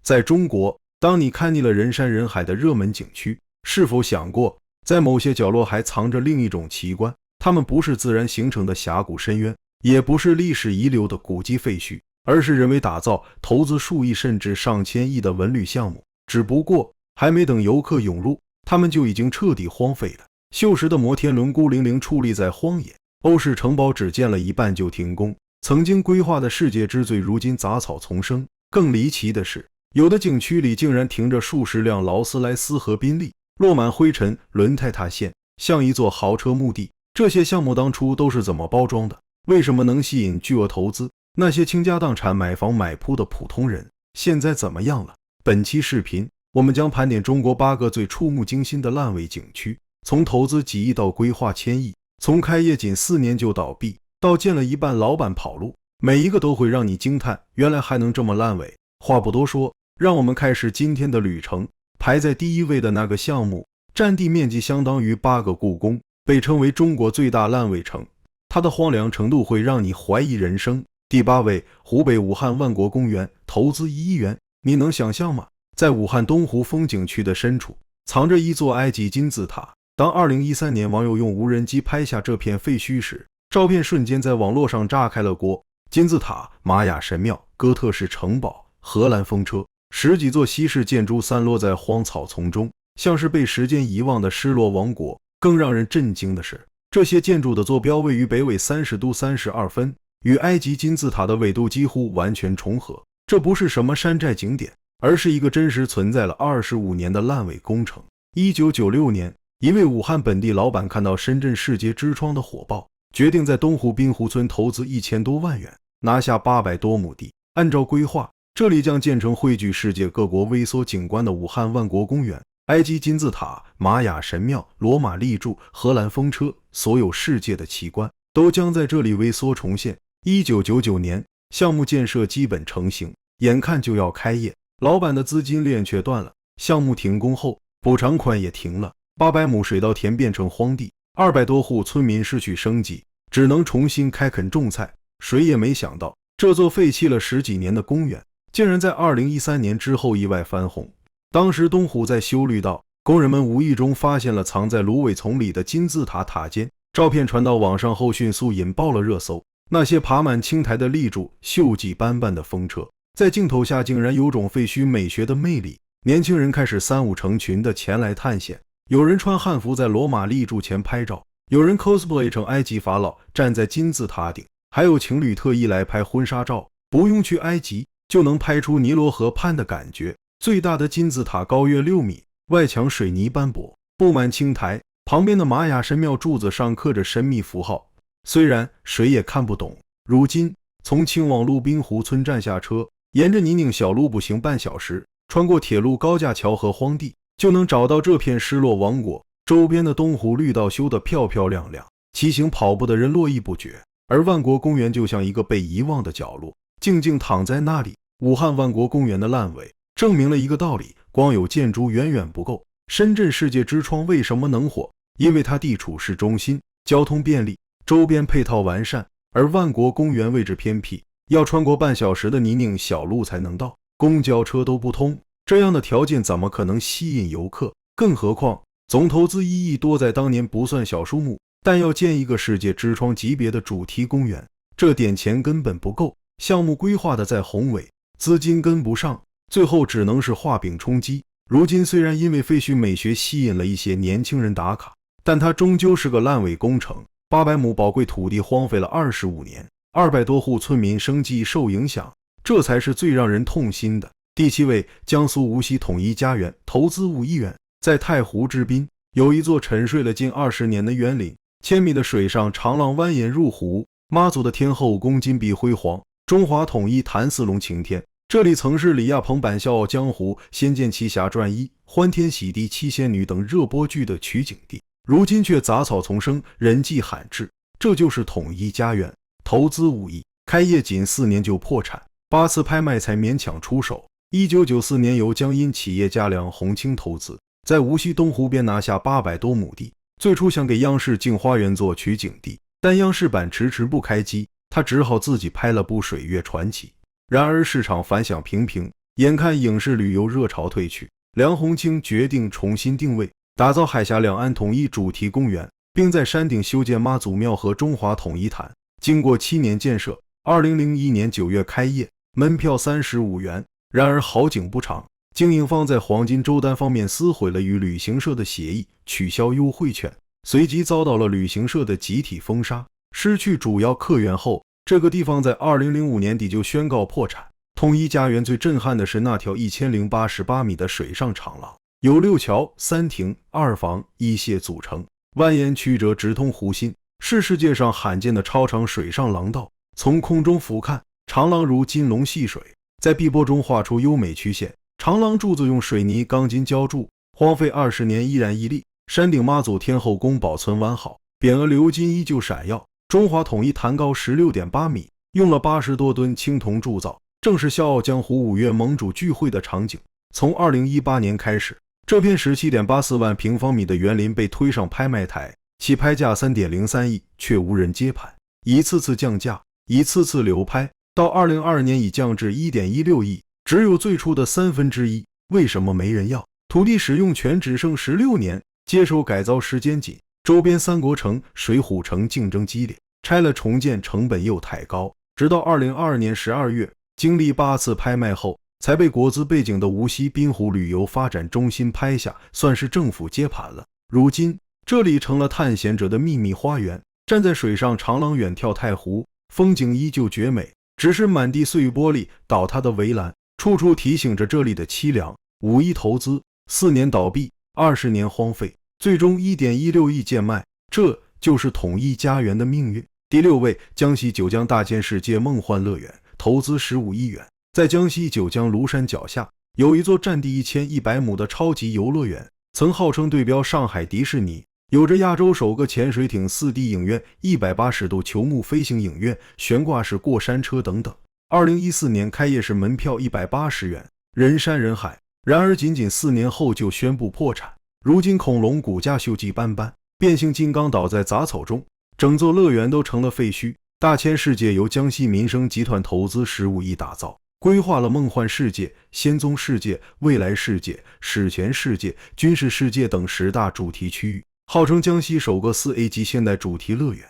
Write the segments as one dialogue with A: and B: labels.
A: 在中国，当你看腻了人山人海的热门景区，是否想过，在某些角落还藏着另一种奇观？它们不是自然形成的峡谷深渊，也不是历史遗留的古迹废墟，而是人为打造、投资数亿甚至上千亿的文旅项目。只不过，还没等游客涌入，它们就已经彻底荒废了。锈蚀的摩天轮孤零零矗立在荒野，欧式城堡只建了一半就停工，曾经规划的世界之最，如今杂草丛生。更离奇的是，有的景区里竟然停着数十辆劳斯莱斯和宾利，落满灰尘，轮胎塌陷，像一座豪车墓地。这些项目当初都是怎么包装的？为什么能吸引巨额投资？那些倾家荡产买房买铺的普通人，现在怎么样了？本期视频，我们将盘点中国8个最触目惊心的烂尾景区，从投资几亿到规划千亿，从开业仅4年就倒闭，到建了一半老板跑路，每一个都会让你惊叹，原来还能这么烂尾。话不多说，让我们开始今天的旅程。排在第1位的那个项目，占地面积相当于8个故宫，被称为中国最大烂尾城，它的荒凉程度会让你怀疑人生。第8位，湖北武汉万国公园，投资1亿元，你能想象吗？在武汉东湖风景区的深处，藏着一座埃及金字塔。当2013年网友用无人机拍下这片废墟时，照片瞬间在网络上炸开了锅。金字塔、玛雅神庙、哥特式城堡、荷兰风车，10几座西式建筑散落在荒草丛中，像是被时间遗忘的失落王国。更让人震惊的是，这些建筑的坐标位于北纬30度32分，与埃及金字塔的纬度几乎完全重合。这不是什么山寨景点，而是一个真实存在了25年的烂尾工程。1996年，一位武汉本地老板看到深圳世界之窗的火爆，决定在东湖滨湖村投资1000多万元，拿下800多亩地。按照规划，这里将建成汇聚世界各国微缩景观的武汉万国公园。埃及金字塔、玛雅神庙、罗马立柱、荷兰风车，所有世界的奇观都将在这里微缩重现。1999年，项目建设基本成型，眼看就要开业，老板的资金链却断了。项目停工后，补偿款也停了，800亩水稻田变成荒地，200多户村民失去生计，只能重新开垦种菜。谁也没想到，这座废弃了10几年的公园，竟然在2013年之后意外翻红。当时东湖在修绿道，工人们无意中发现了藏在芦苇丛里的金字塔塔尖，照片传到网上后迅速引爆了热搜。那些爬满青苔的立柱，锈迹斑斑的风车，在镜头下竟然有种废墟美学的魅力。年轻人开始3、5成群的前来探险，有人穿汉服在罗马立柱前拍照，有人 cosplay 成埃及法老站在金字塔顶，还有情侣特意来拍婚纱照，不用去埃及就能拍出尼罗河畔的感觉。最大的金字塔高约6米，外墙水泥斑驳，布满青苔，旁边的玛雅神庙柱子上刻着神秘符号，虽然谁也看不懂。如今从青网路滨湖村站下车，沿着泥泞小路步行半小时，穿过铁路高架桥和荒地，就能找到这片失落王国。周边的东湖绿道修得漂漂亮亮，骑行跑步的人络绎不绝，而万国公园就像一个被遗忘的角落，静静躺在那里。武汉万国公园的烂尾证明了一个道理，光有建筑远远不够。深圳世界之窗为什么能火？因为它地处市中心，交通便利，周边配套完善，而万国公园位置偏僻，要穿过半小时的泥泞小路才能到，公交车都不通，这样的条件怎么可能吸引游客？更何况总投资1亿多在当年不算小数目，但要建一个世界之窗级别的主题公园，这点钱根本不够。项目规划的再宏伟，资金跟不上，最后只能是画饼充饥。如今虽然因为废墟美学吸引了一些年轻人打卡，但它终究是个烂尾工程。800亩宝贵土地荒废了25年，200多户村民生计受影响，这才是最让人痛心的。第7位，江苏无锡统一家园，投资5亿元。在太湖之滨，有一座沉睡了近20年的园林，千米的水上长浪蜿蜒入湖，妈祖的天后宫金碧辉煌，中华统一谭嗣龙晴天。这里曾是李亚鹏版《笑傲江湖》《仙剑奇侠传1》《欢天喜地七仙女》等热播剧的取景地，如今却杂草丛生，人迹罕至。这就是统一家园，投资5亿，开业仅4年就破产，8次拍卖才勉强出手。1994年由江阴企业家梁鸿清投资，在无锡东湖边拿下800多亩地，最初想给央视镜花园做取景地，但央视版迟迟不开机，他只好自己拍了部《水月传奇》。然而市场反响平平，眼看影视旅游热潮退去，梁鸿庆决定重新定位，打造海峡两岸统一主题公园，并在山顶修建妈祖庙和中华统一坛。经过7年建设，2001年9月开业，门票35元。然而好景不长，经营方在黄金周单方面撕毁了与旅行社的协议，取消优惠券，随即遭到了旅行社的集体封杀。失去主要客源后，这个地方在2005年底就宣告破产。统一家园最震撼的是那条1088米的水上长廊，由6桥、3亭、2房、1榭组成，蜿蜒曲折直通湖心，是世界上罕见的超长水上廊道。从空中俯瞰，长廊如金龙戏水，在碧波中画出优美曲线。长廊柱子用水泥钢筋浇筑，荒废20年依然屹立。山顶妈祖天后宫保存完好，匾额鎏金依旧闪耀。中华统一坛高 16.8 米，用了80多吨青铜铸造，正是笑傲江湖5月盟主聚会的场景。从2018年开始，这片17.84万平方米的园林被推上拍卖台，起拍价 3.03 亿，却无人接盘，一次次降价，一次次流拍，到2022年已降至 1.16 亿，只有最初的1/3。为什么没人要？土地使用权只剩16年，接手改造时间紧，周边三国城、水浒城竞争激烈，拆了重建成本又太高，直到2022年12月，经历8次拍卖后，才被国资背景的无锡滨湖旅游发展中心拍下，算是政府接盘了。如今这里成了探险者的秘密花园，站在水上长廊远眺太湖，风景依旧绝美，只是满地碎玻璃、倒塌的围栏，处处提醒着这里的凄凉。5亿投资，4年倒闭，20年荒废，最终 1.16 亿贱卖，这就是统一家园的命运。第6位，江西九江大千世界梦幻乐园，投资15亿元。在江西九江庐山脚下，有一座占地1100亩的超级游乐园，曾号称对标上海迪士尼，有着亚洲首个潜水艇4D 影院、180度球幕飞行影院、悬挂式过山车等等。2014年开业时门票180元，人山人海。然而仅仅4年后就宣布破产。如今恐龙骨架锈迹斑斑，变形金刚倒在杂草中，整座乐园都成了废墟。大千世界由江西民生集团投资15亿打造，规划了梦幻世界、仙踪世界、未来世界、史前世界、军事世界等10大主题区域，号称江西首个4A 级现代主题乐园。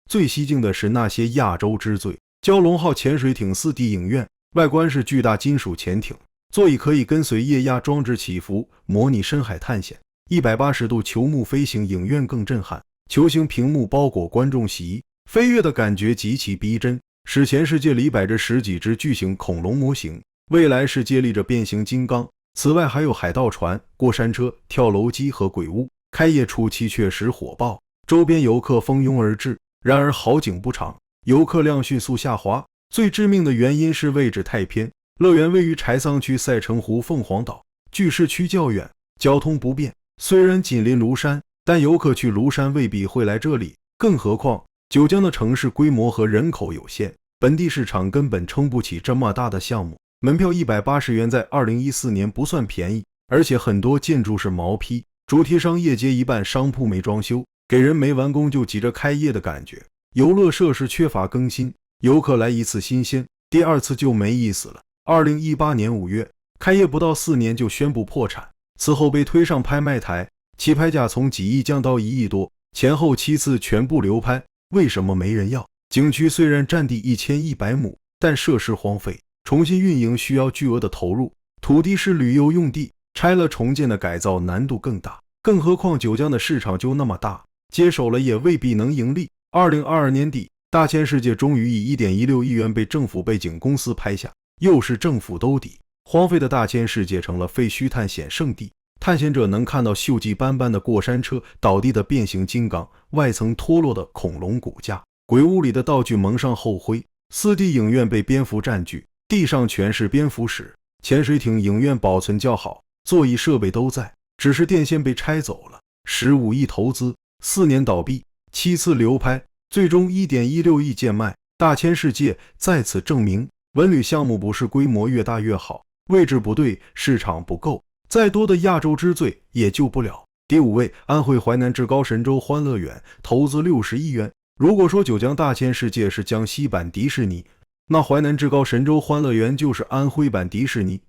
A: 最吸睛的是那些亚洲之最，蛟龙号潜水艇4D 影院，外观是巨大金属潜艇，座椅可以跟随液压装置起伏，模拟深海探险。180度球幕飞行影院更震撼，球形屏幕包裹观众席，飞跃的感觉极其逼真。史前世界里摆着10几只巨型恐龙模型，未来世界立着变形金刚。此外还有海盗船、过山车、跳楼机和鬼屋。开业初期确实火爆，周边游客蜂拥而至。然而好景不长，游客量迅速下滑。最致命的原因是位置太偏，乐园位于柴桑区赛城湖凤凰岛，距市区较远，交通不便。虽然紧邻庐山，但游客去庐山未必会来这里，更何况九江的城市规模和人口有限，本地市场根本撑不起这么大的项目。门票180元在2014年不算便宜，而且很多建筑是毛坯，主题商业街一半，商铺没装修，给人没完工就急着开业的感觉。游乐设施缺乏更新，游客来一次新鲜，第二次就没意思了。2018年5月开业不到4年就宣布破产，此后被推上拍卖台，起拍价从几亿降到1亿多，前后7次全部流拍。为什么没人要？景区虽然占地1100亩，但设施荒废，重新运营需要巨额的投入，土地是旅游用地，拆了重建的改造难度更大，更何况九江的市场就那么大，接手了也未必能盈利。2022年底，大千世界终于以 1.16 亿元被政府背景公司拍下，又是政府兜底，荒废的大千世界成了废墟探险圣地。探险者能看到锈迹斑斑的过山车、倒地的变形金刚、外层脱落的恐龙骨架，鬼屋里的道具蒙上厚灰。4D 影院被蝙蝠占据，地上全是蝙蝠屎。潜水艇影院保存较好，座椅设备都在，只是电线被拆走了。15亿投资，4年倒闭，7次流拍，最终 1.16 亿贱卖。大千世界在此证明，文旅项目不是规模越大越好，位置不对，市场不够，再多的亚洲之最也救不了。第5位，安徽淮南至高神州欢乐园，投资60亿元。如果说九江大千世界是江西版迪士尼，那淮南至高神州欢乐园就是安徽版迪士尼。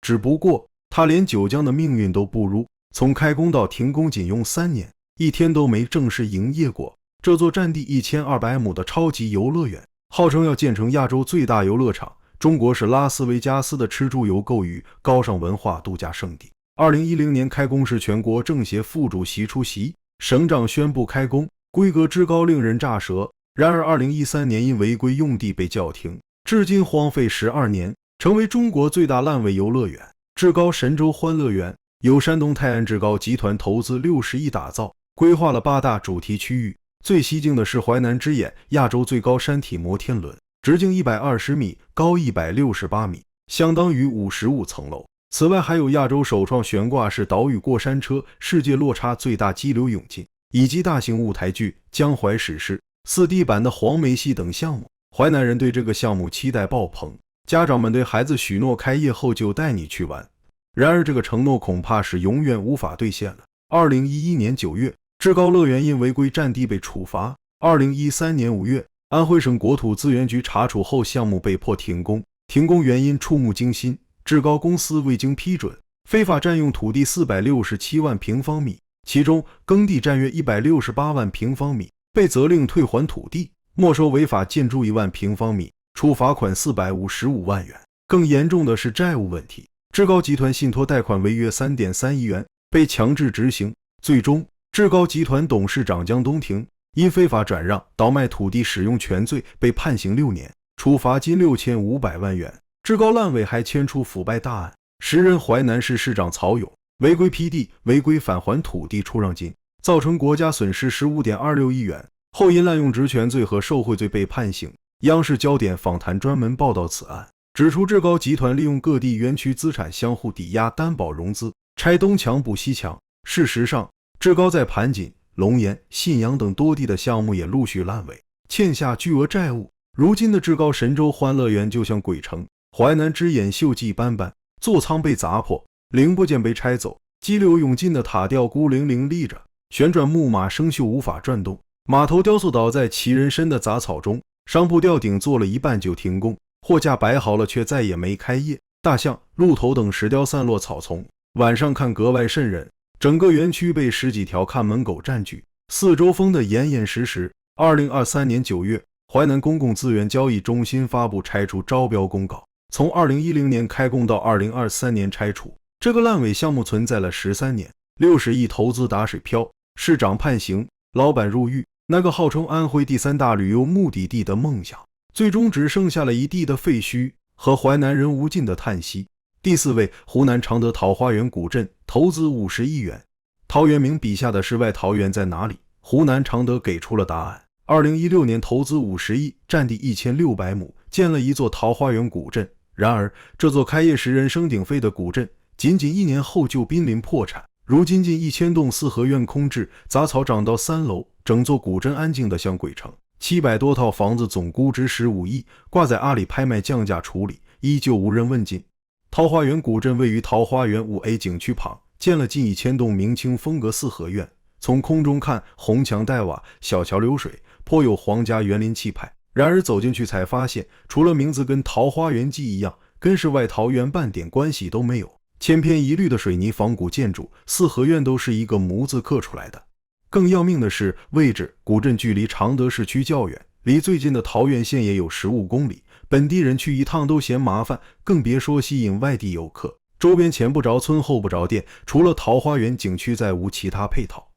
A: 只不过他连九江的命运都不如，从开工到停工仅用3年，一天都没正式营业过。这座占地1200亩的超级游乐园，号称要建成亚洲最大游乐场，中国是拉斯维加斯的吃住游购娱高尚文化度假胜地。2010年开工时，全国政协副主席出席，省长宣布开工，规格之高令人咋舌。然而2013年因违规用地被叫停，至今荒废12年，成为中国最大烂尾游乐园。至高神州欢乐园由山东泰安至高集团投资60亿打造，规划了8大主题区域。最吸睛的是淮南之眼亚洲最高山体摩天轮，直径120米，高168米，相当于55层楼。此外还有亚洲首创悬挂式岛屿过山车、世界落差最大激流勇进，以及大型舞台剧《江淮史诗》4D 版的黄梅戏等项目。淮南人对这个项目期待爆棚，家长们对孩子许诺开业后就带你去玩。然而这个承诺恐怕是永远无法兑现了。2011年9月，至高乐园因违规占地被处罚。2013年5月，安徽省国土资源局查处后，项目被迫停工。停工原因触目惊心，至高公司未经批准，非法占用土地467万平方米，其中耕地占约168万平方米，被责令退还土地，没收违法建筑1万平方米，处罚款455万元。更严重的是债务问题，至高集团信托贷款违约 3.3 亿元，被强制执行。最终至高集团董事长江东亭因非法转让、倒卖土地使用权罪被判刑6年，处罚金6500万元。至高烂尾还牵出腐败大案，时任淮南市市长曹勇违规批地、违规返还土地出让金，造成国家损失 15.26 亿元，后因滥用职权罪和受贿罪被判刑。央视焦点访谈专门报道此案，指出至高集团利用各地园区资产相互抵押担保融资，拆东墙补西墙。事实上，至高在盘锦、龙岩、信阳等多地的项目也陆续烂尾，欠下巨额债务。如今的至高神州欢乐园就像鬼城，淮南之眼锈迹斑斑，座舱被砸破，零部件被拆走，激流勇进的塔吊孤零零立着，旋转木马生锈无法转动，码头雕塑倒在其人身的杂草中，商铺吊顶做了一半就停工，货架摆好了却再也没开业，大象、鹿头等石雕散落草丛，晚上看格外瘆人。整个园区被10几条看门狗占据，四周封得严严实实。2023年9月，淮南公共资源交易中心发布拆除招标公告，从2010年开工到2023年拆除，这个烂尾项目存在了13年，60亿投资打水漂，市长判刑，老板入狱，那个号称安徽第3大旅游目的地的梦想，最终只剩下了一地的废墟和淮南人无尽的叹息。第4位，湖南常德桃花源古镇，投资50亿元。陶渊明笔下的世外桃源在哪里？湖南常德给出了答案。2016年投资50亿，占地1600亩，建了一座桃花源古镇。然而，这座开业时人声鼎沸的古镇，仅仅1年后就濒临破产。如今近1000栋四合院空置，杂草长到3楼，整座古镇安静得像鬼城。700多套房子总估值15亿，挂在阿里拍卖降价处理，依旧无人问津。桃花源古镇位于桃花源 5A 景区旁，建了近1000栋明清风格四合院，从空中看，红墙黛瓦，小桥流水，颇有皇家园林气派。然而走进去才发现，除了名字跟桃花源记一样，跟世外桃源半点关系都没有。千篇一律的水泥仿古建筑，四合院都是一个模字刻出来的。更要命的是位置，古镇距离常德市区较远，离最近的桃源县也有15公里，本地人去一趟都嫌麻烦，更别说吸引外地游客。周边前不着村后不着店，除了桃花源景区再无其他配套。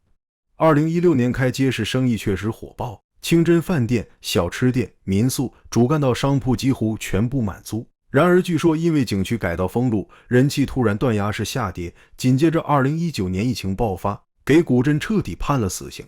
A: 2016年开街时生意确实火爆，清真饭店、小吃店、民宿、主干道商铺几乎全部满租。然而据说因为景区改道封路，人气突然断崖式下跌，紧接着2019年疫情爆发，给古镇彻底判了死刑。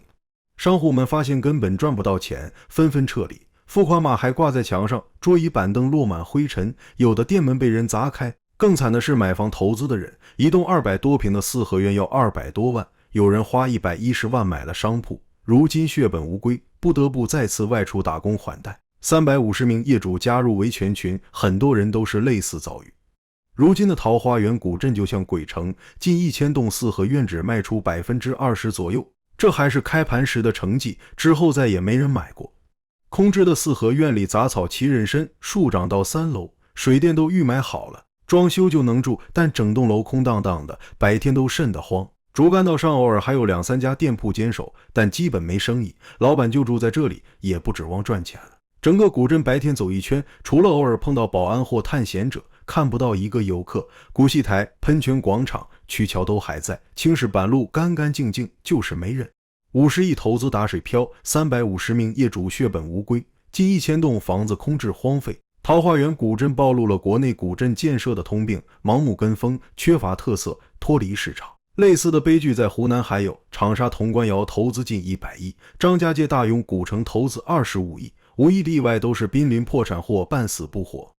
A: 商户们发现根本赚不到钱，纷纷撤离，付款码还挂在墙上，桌椅板凳落满灰尘，有的店门被人砸开。更惨的是买房投资的人，一栋200多平的四合院要200多万，有人花110万买了商铺，如今血本无归，不得不再次外出打工还贷。350名业主加入维权群，很多人都是类似遭遇。如今的桃花源古镇就像鬼城，近1000栋四合院只卖出 20% 左右，这还是开盘时的成绩，之后再也没人买过。空置的四合院里杂草齐人参，树长到3楼，水电都预买好了，装修就能住，但整栋楼空荡荡的，白天都瘆得慌。主干道上偶尔还有2、3家店铺坚守，但基本没生意，老板就住在这里，也不指望赚钱了。整个古镇白天走一圈，除了偶尔碰到保安或探险者，看不到一个游客。古戏台、喷泉广场、曲桥都还在，青石板路干干净净，就是没人。50亿投资打水漂，350名业主血本无归，近1000栋房子空置荒废。桃花源古镇暴露了国内古镇建设的通病：盲目跟风，缺乏特色，脱离市场。类似的悲剧在湖南还有，长沙潼关窑投资近100亿，张家界大雍古城投资25亿，无一例外都是濒临破产或半死不活。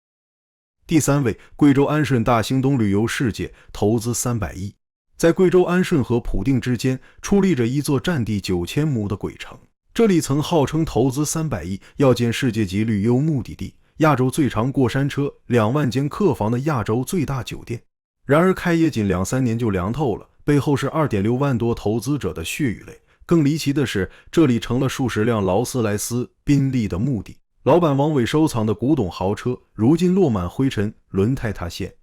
A: 第3位，贵州安顺大兴东旅游世界投资300亿。在贵州安顺和普定之间矗立着一座占地9000亩的鬼城，这里曾号称投资300亿要建世界级旅游目的地，亚洲最长过山车，2万间客房的亚洲最大酒店。然而开业仅2、3年就凉透了，背后是2.6万多投资者的血与泪。更离奇的是，这里成了数十辆劳斯莱斯、宾利的墓地。老板王伟收藏的古董豪车，如今落满灰尘，轮胎塌陷。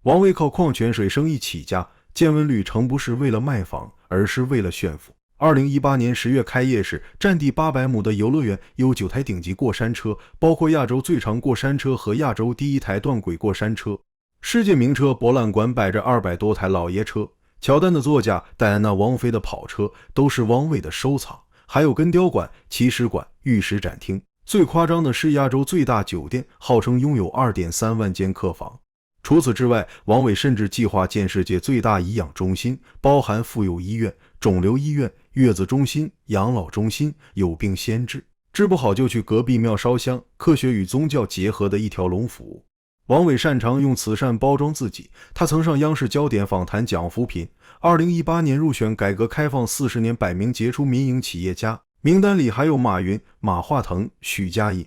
A: 王伟靠矿泉水生意起家，见闻旅程不是为了卖房，而是为了炫富。2018年10月开业时，占地800亩的游乐园有9台顶级过山车，包括亚洲最长过山车和亚洲第1台断轨过山车。世界名车博览馆摆着200多台老爷车，乔丹的座驾、戴安娜王妃的跑车都是汪伟的收藏，还有根雕馆、骑士馆、玉石展厅。最夸张的是亚洲最大酒店，号称拥有2.3万间客房。除此之外，王伟甚至计划建世界最大颐养中心，包含妇幼医院、肿瘤医院、月子中心、养老中心，有病先治，治不好就去隔壁庙烧香，科学与宗教结合的一条龙服务。王伟擅长用慈善包装自己，他曾上央视焦点访谈讲扶贫，2018年入选改革开放40年100名杰出民营企业家，名单里还有马云、马化腾、许家印。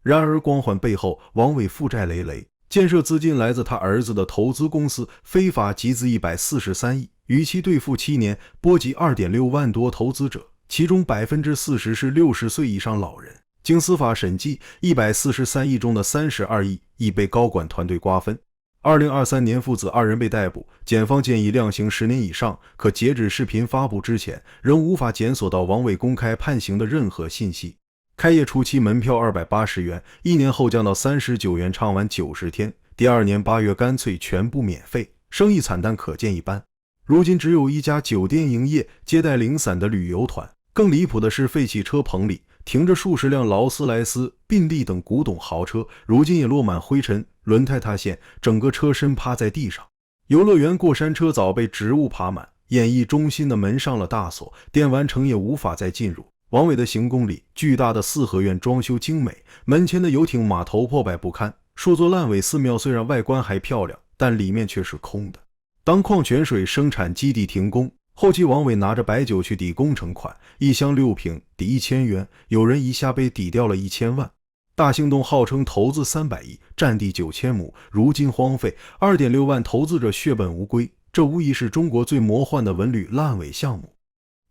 A: 然而光环背后，王伟负债累累，建设资金来自他儿子的投资公司，非法集资143亿，逾期兑付7年，波及2.6万多投资者，其中40%是60岁以上老人。经司法审计，143亿中的32亿已被高管团队瓜分。2023年父子2人被逮捕，检方建议量刑10年以上，可截止视频发布之前，仍无法检索到王伟公开判刑的任何信息。开业初期门票280元，1年后降到39元，唱完90天，第2年8月干脆全部免费，生意惨淡可见一斑。如今只有一家酒店营业，接待零散的旅游团。更离谱的是，废弃车棚里停着数十辆劳斯莱斯、宾利等古董豪车，如今也落满灰尘，轮胎塌陷，整个车身趴在地上。游乐园过山车早被植物爬满，演艺中心的门上了大锁，电玩城也无法再进入。王伟的行宫里，巨大的四合院装修精美，门前的游艇码头破败不堪，数座烂尾寺庙虽然外观还漂亮，但里面却是空的。当矿泉水生产基地停工，后期王伟拿着白酒去抵工程款，一箱6瓶抵1000元，有人一下被抵掉了1000万。大兴东号称投资300亿，占地9000亩，如今荒废，2.6万投资者血本无归，这无疑是中国最魔幻的文旅烂尾项目。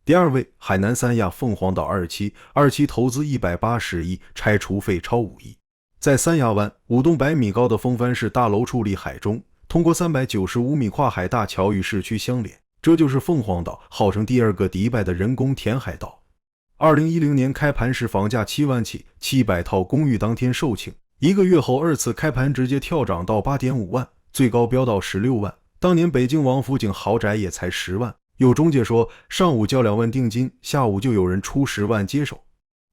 A: 第2位，海南三亚凤凰岛2期投资180亿，拆除费超5亿。在三亚湾5栋100米高的风帆式大楼矗立海中，通过395米跨海大桥与市区相连，这就是凤凰岛，号称第2个迪拜的人工填海岛。2010年开盘时房价7万起，700套公寓当天售罄，1个月后2次开盘直接跳涨到8.5万，最高飙到16万。当年北京王府井豪宅也才10万。有中介说，上午交2万定金，下午就有人出10万接手。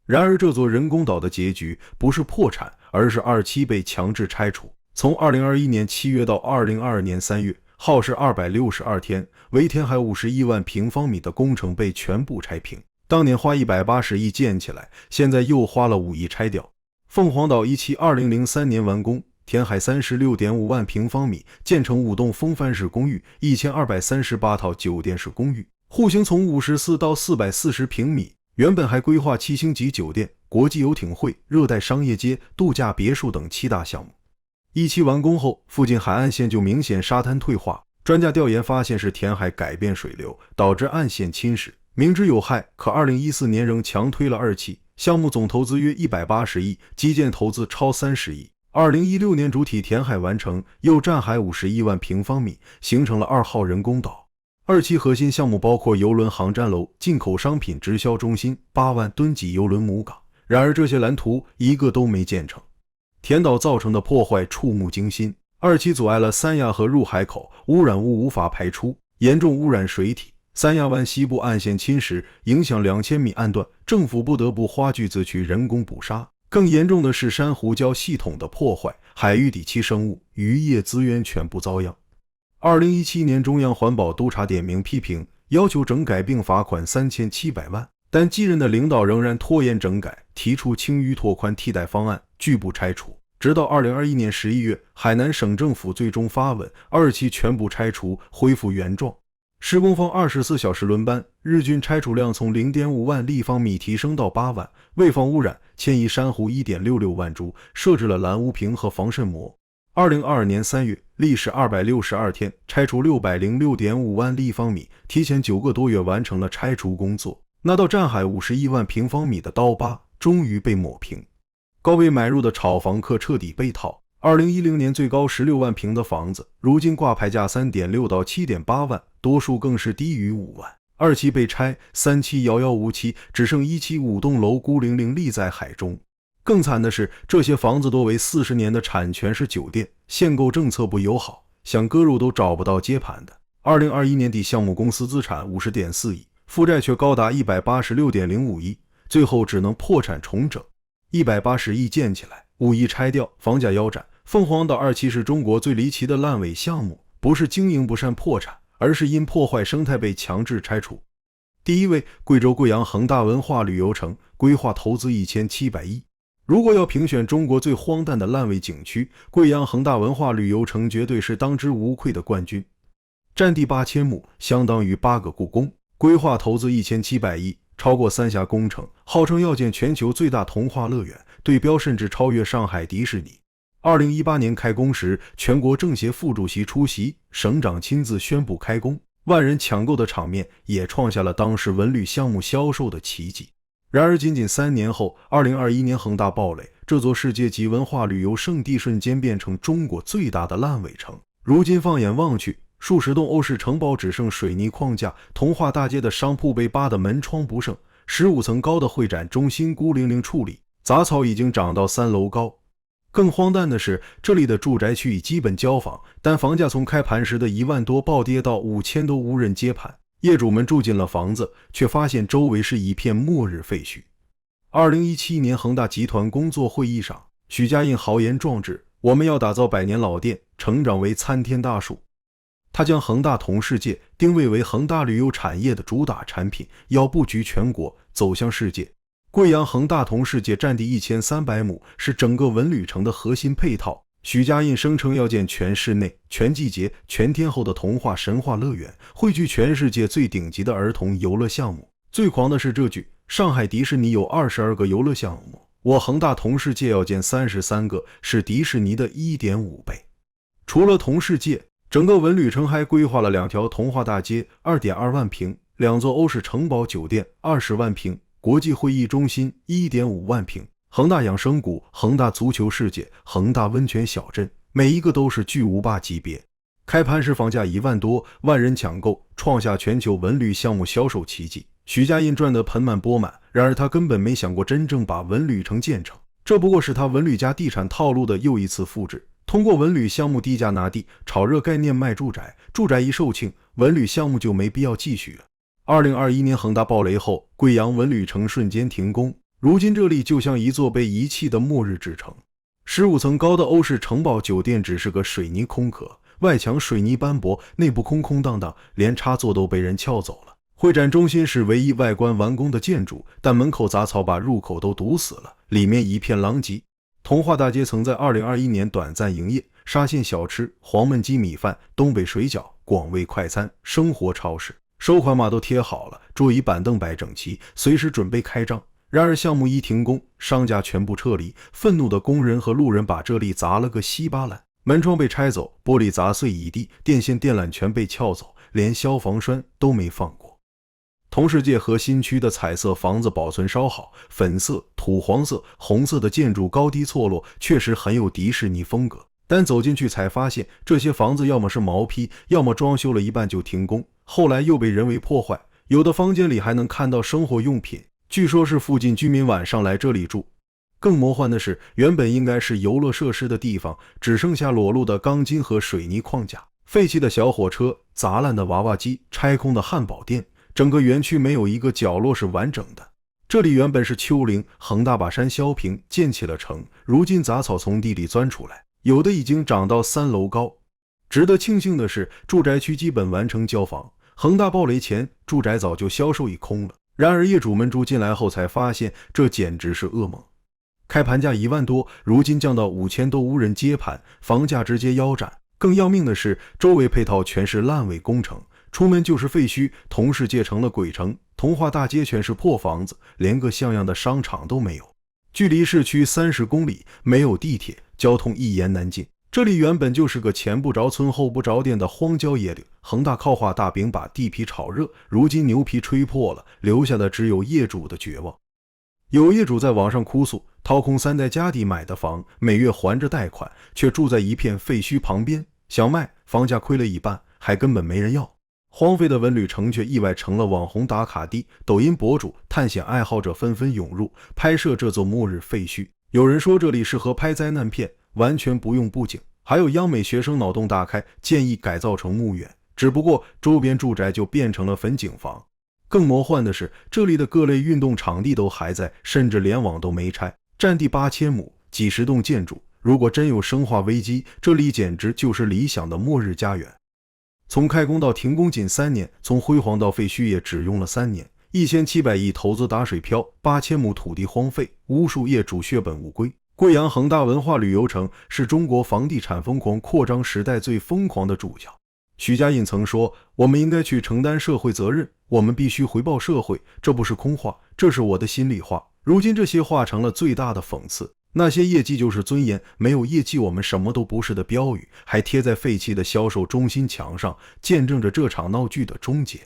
A: 然而这座人工岛的结局不是破产，而是2期被强制拆除。从2021年7月到2022年3月，耗时262天，围填海51万平方米的工程被全部拆平。当年花180亿建起来，现在又花了5亿拆掉。凤凰岛1期2003年完工，填海36.5万平方米，建成5栋风帆式公寓，1238套酒店式公寓，户型从54到440平米。原本还规划7星级酒店、国际游艇会、热带商业街、度假别墅等7大项目。1期完工后，附近海岸线就明显沙滩退化，专家调研发现是填海改变水流，导致岸线侵蚀，明知有害，可2014年仍强推了2期，项目总投资约180亿，基建投资超30亿。2016年主体填海完成，又占海51万平方米，形成了2号人工岛。二期核心项目包括邮轮航站楼、进口商品直销中心、8万吨级邮轮母港。然而这些蓝图一个都没建成。填岛造成的破坏触目惊心，二期阻碍了三亚河入海口，污染物无法排出，严重污染水体。三亚湾西部岸线侵蚀，影响2000米岸段，政府不得不花巨资去人工捕杀。更严重的是珊瑚礁系统的破坏，海域底栖生物、渔业资源全部遭殃。2017年中央环保督察点名批评，要求整改并罚款3700万，但继任的领导仍然拖延整改，提出轻淤拓宽替代方案，拒不拆除。直到2021年11月，海南省政府最终发文，二期全部拆除，恢复原状。施工方24小时轮班，日均拆除量从 0.5 万立方米提升到8万，为防污染，迁移珊瑚 1.66 万株，设置了蓝污瓶和防渗膜。2022年3月，历时262天，拆除 606.5 万立方米，提前9个多月完成了拆除工作。那道占海51万平方米的刀疤终于被抹平，高位买入的炒房客彻底被套。2010年最高16万平的房子，如今挂牌价 3.6 到 7.8 万，多数更是低于5万。二期被拆，三期遥遥无期，只剩一期5栋楼孤零零立在海中。更惨的是，这些房子多为40年的产权是酒店，限购政策不友好，想割肉都找不到接盘的。2021年底项目公司资产 50.4 亿，负债却高达 186.05 亿，最后只能破产重整。180亿建起来，5亿拆掉，房价腰斩。凤凰岛二期是中国最离奇的烂尾项目，不是经营不善破产，而是因破坏生态被强制拆除。第一位，贵州贵阳恒大文化旅游城，规划投资1700亿。如果要评选中国最荒诞的烂尾景区，贵阳恒大文化旅游城绝对是当之无愧的冠军。占地8000亩，相当于8个故宫，规划投资1700亿，超过三峡工程，号称要建全球最大童话乐园，对标甚至超越上海迪士尼。2018年开工时，全国政协副主席出席，省长亲自宣布开工，万人抢购的场面也创下了当时文旅项目销售的奇迹。然而仅仅3年后，2021年恒大暴雷，这座世界级文化旅游胜地瞬间变成中国最大的烂尾城。如今放眼望去，数十栋欧式城堡只剩水泥框架，童话大街的商铺被扒得门窗不剩，15层高的会展中心孤零零矗立，杂草已经长到3楼高。更荒诞的是，这里的住宅区已基本交房，但房价从开盘时的1万多暴跌到5000多，无人接盘。业主们住进了房子，却发现周围是一片末日废墟。2017年恒大集团工作会议上，许家印豪言壮志，我们要打造100年老店，成长为参天大树。他将恒大同世界定位为恒大旅游产业的主打产品，要布局全国，走向世界。贵阳恒大同世界占地1300亩，是整个文旅城的核心配套。许家印声称要建全室内、全季节、全天候的童话神话乐园，汇聚全世界最顶级的儿童游乐项目。最狂的是这句：上海迪士尼有22个游乐项目，我恒大同世界要建33个，是迪士尼的 1.5 倍。除了同世界，整个文旅城还规划了2条童话大街 2.2 万平，2座欧式城堡酒店20万平，国际会议中心 1.5 万平，恒大养生谷、恒大足球世界、恒大温泉小镇，每一个都是巨无霸级别。开盘时房价1万多，万人抢购，创下全球文旅项目销售奇迹。许家印赚得盆满钵满，然而他根本没想过真正把文旅城建成，这不过是他文旅加地产套路的又一次复制。通过文旅项目低价拿地，炒热概念卖住宅，住宅一售罄，文旅项目就没必要继续了。2021年恒大暴雷后，贵阳文旅城瞬间停工，如今这里就像一座被遗弃的末日之城。15层高的欧式城堡酒店只是个水泥空壳，外墙水泥斑驳，内部空空荡荡，连插座都被人撬走了。会展中心是唯一外观完工的建筑，但门口杂草把入口都堵死了，里面一片狼藉。童话大街曾在2021年短暂营业，沙县小吃、黄焖鸡米饭、东北水饺、广味快餐、生活超市，收款码都贴好了，桌椅板凳摆整齐，随时准备开张。然而项目一停工，商家全部撤离，愤怒的工人和路人把这里砸了个稀巴烂，门窗被拆走，玻璃砸碎一地，电线电缆全被撬走，连消防栓都没放过。同世界核心区的彩色房子保存稍好，粉色、土黄色、红色的建筑高低错落，确实很有迪士尼风格。但走进去才发现，这些房子要么是毛坯，要么装修了一半就停工，后来又被人为破坏。有的房间里还能看到生活用品，据说是附近居民晚上来这里住。更魔幻的是，原本应该是游乐设施的地方，只剩下裸露的钢筋和水泥框架，废弃的小火车，砸烂的娃娃机，拆空的汉堡店，整个园区没有一个角落是完整的。这里原本是丘陵，恒大把山削平，建起了城，如今杂草从地里钻出来，有的已经长到3楼高。值得庆幸的是，住宅区基本完成交房，恒大暴雷前，住宅早就销售一空了。然而业主们住进来后才发现，这简直是噩梦。开盘价1万多，如今降到5000多，无人接盘，房价直接腰斩。更要命的是，周围配套全是烂尾工程，出门就是废墟，同世界成了鬼城，童话大街全是破房子，连个像样的商场都没有。距离市区30公里，没有地铁，交通一言难尽。这里原本就是个前不着村后不着店的荒郊野岭，恒大靠画大饼把地皮炒热，如今牛皮吹破了，留下的只有业主的绝望。有业主在网上哭诉，掏空3代家底买的房，每月还着贷款，却住在一片废墟旁边，想卖，房价亏了一半，还根本没人要。荒废的文旅城却意外成了网红打卡地，抖音博主、探险爱好者纷纷涌入，拍摄这座末日废墟。有人说这里适合拍灾难片，完全不用布景。还有央美学生脑洞大开，建议改造成墓园，只不过周边住宅就变成了粉景房。更魔幻的是，这里的各类运动场地都还在，甚至联网都没拆，占地8000亩，几十栋建筑。如果真有生化危机，这里简直就是理想的末日家园。从开工到停工仅3年，从辉煌到废墟也只用了3年。1700亿投资打水漂，8000亩土地荒废，无数业主血本无归。贵阳恒大文化旅游城是中国房地产疯狂扩张时代最疯狂的主角。许家印曾说，我们应该去承担社会责任，我们必须回报社会，这不是空话，这是我的心里话。如今这些话成了最大的讽刺，那些业绩就是尊严，没有业绩我们什么都不是的标语，还贴在废弃的销售中心墙上，见证着这场闹剧的终结。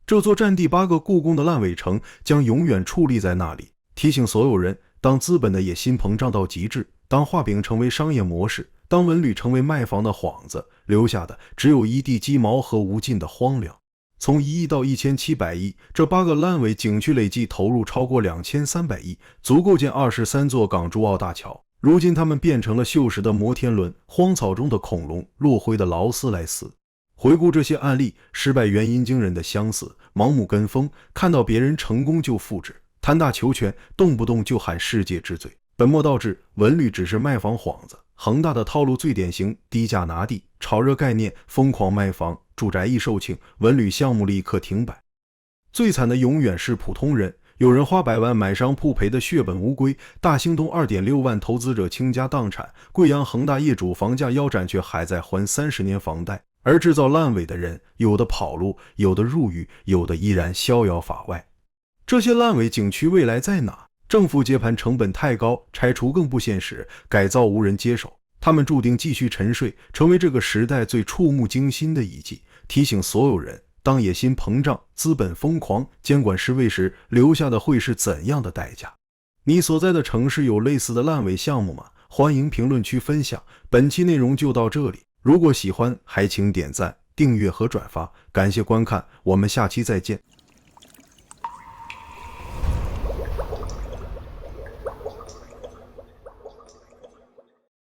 A: 这座占地8个故宫的烂尾城将永远矗立在那里，提醒所有人，当资本的野心膨胀到极致，当画饼成为商业模式，当文旅成为卖房的幌子，留下的只有一地鸡毛和无尽的荒凉。从1亿到1700亿，这8个烂尾景区累计投入超过2300亿，足够建23座港珠澳大桥。如今他们变成了锈蚀的摩天轮，荒草中的恐龙，落灰的劳斯莱斯。回顾这些案例，失败原因惊人的相似，盲目跟风，看到别人成功就复制，贪大求全，动不动就喊世界之最。本末倒置，文旅只是卖房幌子。恒大的套路最典型，低价拿地，炒热概念，疯狂卖房，住宅易售罄，文旅项目立刻停摆。最惨的永远是普通人，有人花100万买商铺赔的血本无归，大兴东2.6万投资者倾家荡产，贵阳恒大业主房价腰斩却还在还30年房贷，而制造烂尾的人，有的跑路，有的入狱，有的依然逍遥法外。这些烂尾景区未来在哪？政府接盘成本太高，拆除更不现实，改造无人接手，他们注定继续沉睡，成为这个时代最触目惊心的遗迹。提醒所有人，当野心膨胀，资本疯狂，监管失位时，留下的会是怎样的代价？你所在的城市有类似的烂尾项目吗？欢迎评论区分享。本期内容就到这里，如果喜欢，还请点赞、订阅和转发，感谢观看，我们下期再见。